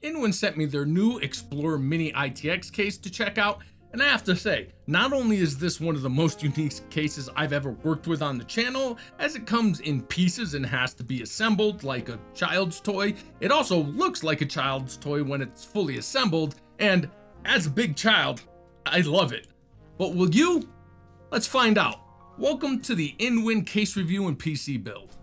InWin sent me their new Explorer Mini-ITX case to check out, and I have to say, not only is this one of the most unique cases I've ever worked with on the channel, as it comes in pieces and has to be assembled like a child's toy, it also looks like a child's toy when it's fully assembled, and as a big child, I love it. But will you? Let's find out. Welcome to the InWin case review and PC build.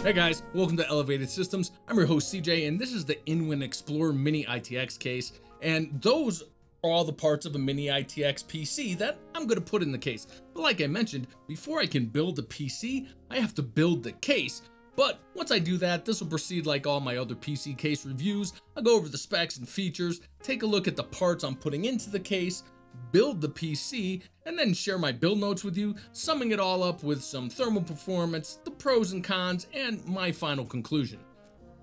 Hey guys, welcome to Elevated Systems. I'm your host CJ, and this is the InWin Explorer Mini-ITX case, and those are all the parts of a Mini-ITX PC that I'm going to put in the case. But like I mentioned, before I can build a PC, I have to build the case. But once I do that, this will proceed like all my other PC case reviews. I'll go over the specs and features, take a look at the parts I'm putting into the case, build the PC, and then share my build notes with you, summing it all up with some thermal performance, the pros and cons, and my final conclusion.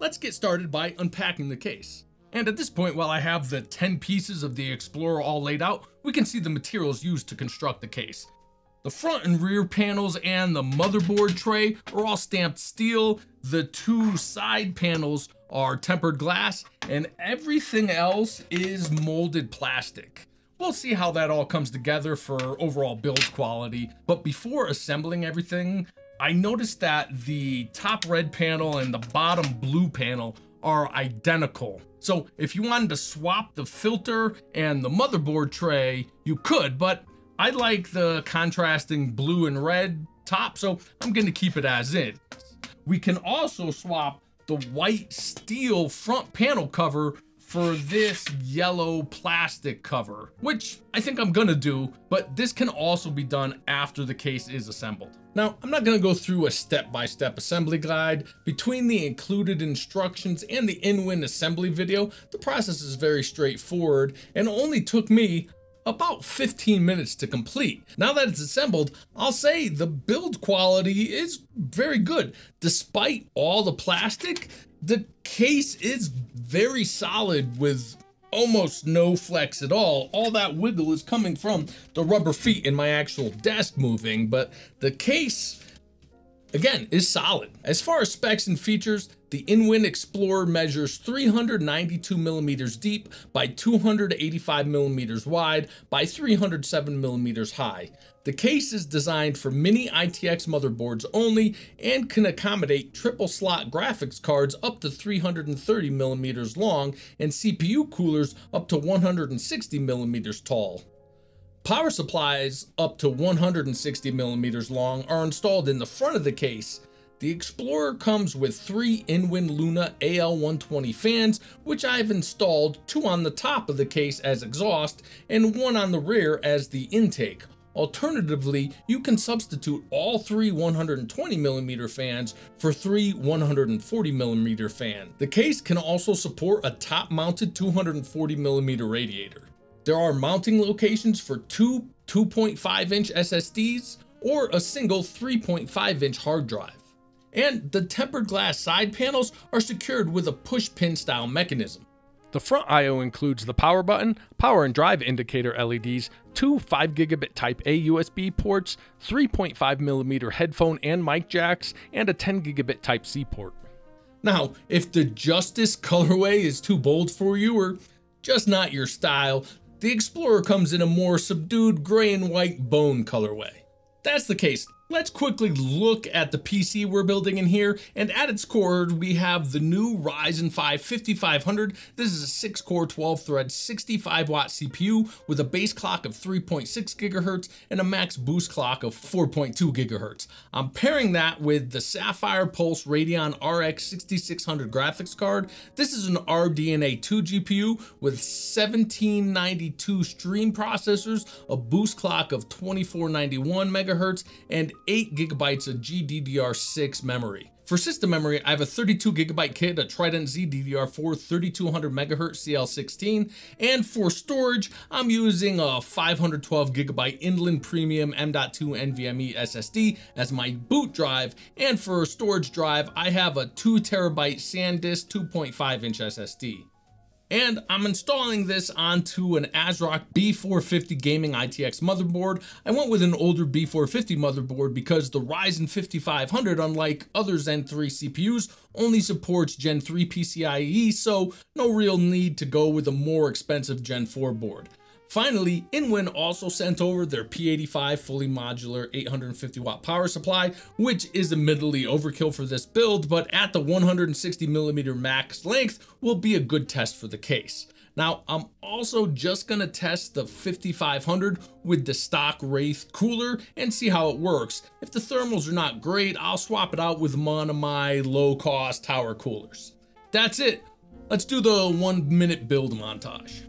Let's get started by unpacking the case. And at this point, while I have the 10 pieces of the Explorer all laid out, we can see the materials used to construct the case. The front and rear panels and the motherboard tray are all stamped steel. The two side panels are tempered glass, and everything else is molded plastic. We'll see how that all comes together for overall build quality. But before assembling everything, I noticed that the top red panel and the bottom blue panel are identical. So if you wanted to swap the filter and the motherboard tray, you could, but I like the contrasting blue and red top, so I'm gonna keep it as is. We can also swap the white steel front panel cover for this yellow plastic cover, which I think I'm gonna do, but this can also be done after the case is assembled. Now, I'm not gonna go through a step-by-step assembly guide. Between the included instructions and the InWin assembly video, the process is very straightforward and only took me about 15 minutes to complete. Now that it's assembled, I'll say the build quality is very good. Despite all the plastic, the case is very solid with almost no flex at all. All that wiggle is coming from the rubber feet in my actual desk moving, but the case, again, is solid. As far as specs and features, the InWin Explorer measures 392 millimeters deep by 285 millimeters wide by 307 millimeters high. The case is designed for Mini-ITX motherboards only and can accommodate triple slot graphics cards up to 330 millimeters long and CPU coolers up to 160 millimeters tall. Power supplies up to 160 millimeters long are installed in the front of the case. The Explorer comes with 3 InWin Luna AL120 fans, which I've installed 2 on the top of the case as exhaust and 1 on the rear as the intake. Alternatively, you can substitute all 3 120mm fans for 3 140mm fans. The case can also support a top-mounted 240mm radiator. There are mounting locations for 2 2.5-inch SSDs or a single 3.5-inch hard drive. And the tempered glass side panels are secured with a push-pin style mechanism. The front I/O includes the power button, power and drive indicator LEDs, 2 5GB Type A USB ports, 3.5mm headphone and mic jacks, and a 10GB Type C port. Now, if the Justice colorway is too bold for you or just not your style, the Explorer comes in a more subdued gray and white bone colorway. That's the case. Let's quickly look at the PC we're building in here, and at its core, we have the new Ryzen 5 5500. This is a 6-core, 12-thread, 65-watt CPU with a base clock of 3.6 GHz and a max boost clock of 4.2 GHz. I'm pairing that with the Sapphire Pulse Radeon RX 6600 graphics card. This is an RDNA 2 GPU with 1792 stream processors, a boost clock of 2491 MHz, and 8 GB of GDDR6 memory. For system memory, I have a 32 GB kit, a Trident Z DDR4 3200 MHz CL16, and for storage, I'm using a 512 GB Inland Premium M.2 NVMe SSD as my boot drive, and for storage drive, I have a 2 TB SanDisk 2.5-inch SSD. And I'm installing this onto an ASRock B450 gaming ITX motherboard. I went with an older B450 motherboard because the Ryzen 5500, unlike other Zen 3 CPUs, only supports Gen 3 PCIe, so no real need to go with a more expensive Gen 4 board. Finally, InWin also sent over their P85 fully modular 850 watt power supply, which is admittedly overkill for this build, but at the 160mm max length will be a good test for the case. Now, I'm also just gonna test the 5500 with the stock Wraith cooler and see how it works. If the thermals are not great, I'll swap it out with one of my low-cost tower coolers. That's it. Let's do the 1-minute build montage.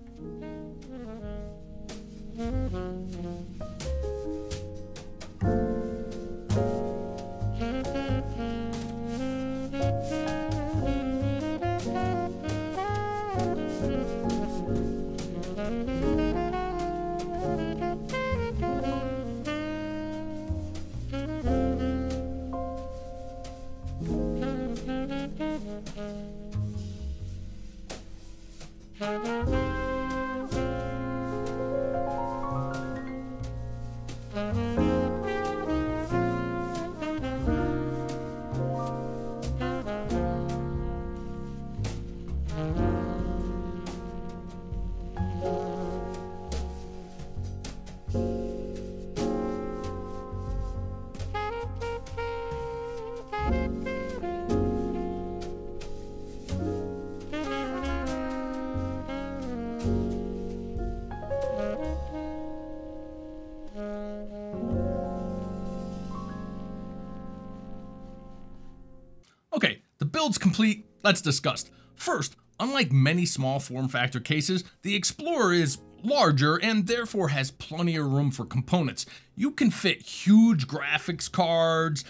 Okay, the build's complete. Let's discuss. First, unlike many small form factor cases, the Explorer is larger and therefore has plenty of room for components. You can fit huge graphics cards,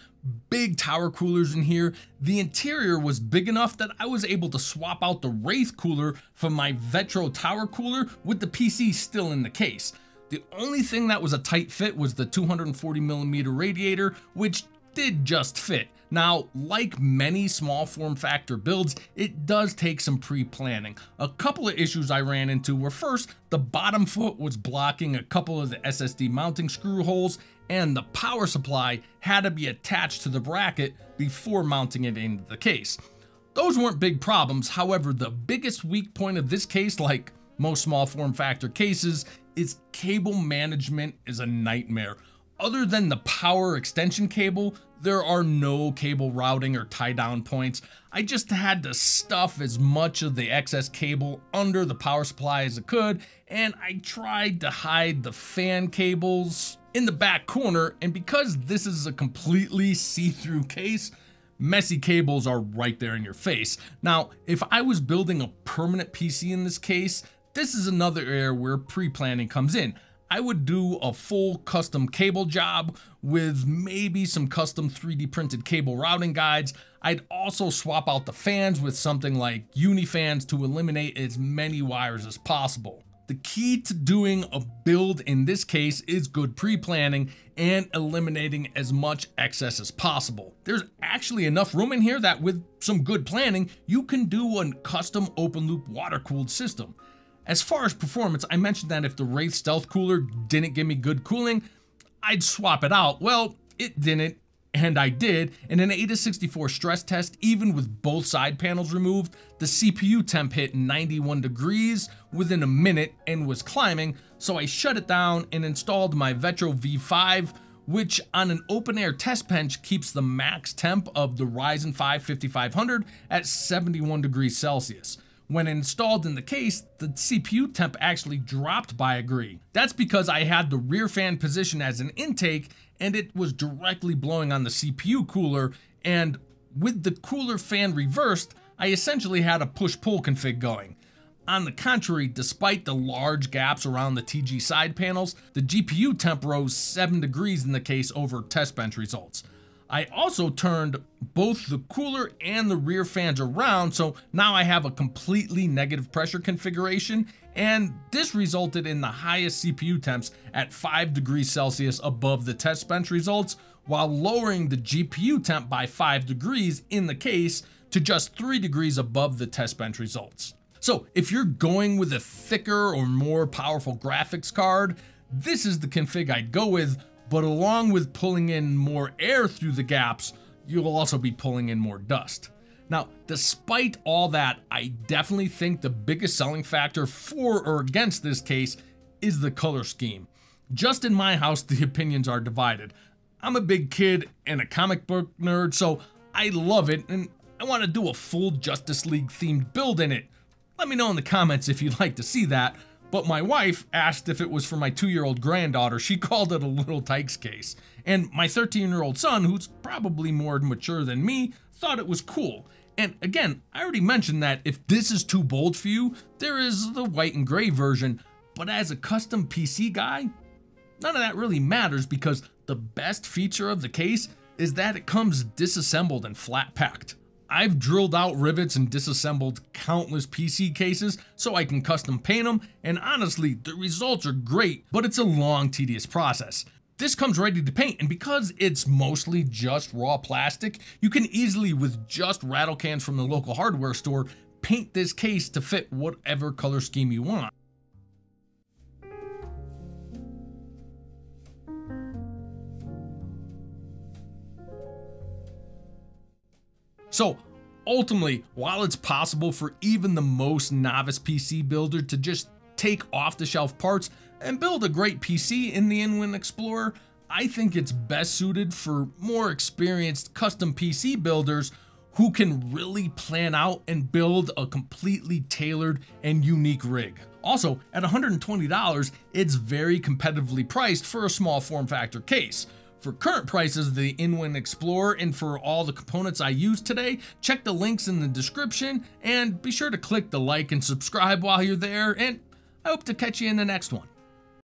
big tower coolers in here. The interior was big enough that I was able to swap out the Wraith cooler from my Vetro tower cooler with the PC still in the case. The only thing that was a tight fit was the 240mm radiator, which did just fit. Now, like many small form factor builds, it does take some pre-planning. A couple of issues I ran into were, first, the bottom foot was blocking a couple of the SSD mounting screw holes, and the power supply had to be attached to the bracket before mounting it into the case. Those weren't big problems. However, the biggest weak point of this case, like most small form factor cases, is cable management is a nightmare. Other than the power extension cable, there are no cable routing or tie down points. I just had to stuff as much of the excess cable under the power supply as I could, and I tried to hide the fan cables in the back corner, and because this is a completely see-through case, messy cables are right there in your face. Now, if I was building a permanent PC in this case, this is another area where pre-planning comes in. I would do a full custom cable job with maybe some custom 3D printed cable routing guides. I'd also swap out the fans with something like Unifans to eliminate as many wires as possible. The key to doing a build in this case is good pre-planning and eliminating as much excess as possible. There's actually enough room in here that with some good planning, you can do a custom open loop water cooled system. As far as performance, I mentioned that if the Wraith Stealth Cooler didn't give me good cooling, I'd swap it out. Well, it didn't, and I did. In an AIDA64 stress test, even with both side panels removed, the CPU temp hit 91 degrees within a minute and was climbing, so I shut it down and installed my Vetro V5, which on an open air test bench keeps the max temp of the Ryzen 5 5500 at 71 degrees Celsius. When installed in the case, the CPU temp actually dropped by a degree. That's because I had the rear fan positioned as an intake and it was directly blowing on the CPU cooler, and with the cooler fan reversed, I essentially had a push-pull config going. On the contrary, despite the large gaps around the TG side panels, the GPU temp rose 7 degrees in the case over test bench results. I also turned both the cooler and the rear fans around, so now I have a completely negative pressure configuration, and this resulted in the highest CPU temps at 5 degrees Celsius above the test bench results, while lowering the GPU temp by 5 degrees in the case to just 3 degrees above the test bench results. So if you're going with a thicker or more powerful graphics card, this is the config I'd go with, but along with pulling in more air through the gaps, you'll also be pulling in more dust. Now, despite all that, I definitely think the biggest selling factor for or against this case is the color scheme. Just in my house, the opinions are divided. I'm a big kid and a comic book nerd, so I love it, and I want to do a full Justice League themed build in it. Let me know in the comments if you'd like to see that. But my wife asked if it was for my 2-year-old granddaughter. She called it a little Tykes case. And my 13-year-old son, who's probably more mature than me, thought it was cool. And again, I already mentioned that if this is too bold for you, there is the white and gray version. But as a custom PC guy, none of that really matters, because the best feature of the case is that it comes disassembled and flat packed. I've drilled out rivets and disassembled countless PC cases so I can custom paint them, and honestly, the results are great, but it's a long, tedious process. This comes ready to paint, and because it's mostly just raw plastic, you can easily, with just rattle cans from the local hardware store, paint this case to fit whatever color scheme you want. So ultimately, while it's possible for even the most novice PC builder to just take off-the-shelf parts and build a great PC in the InWin Explorer, I think it's best suited for more experienced custom PC builders who can really plan out and build a completely tailored and unique rig. Also, at $120, it's very competitively priced for a small form factor case. For current prices of the InWin Explorer and for all the components I used today, check the links in the description, and be sure to click the like and subscribe while you're there, and I hope to catch you in the next one.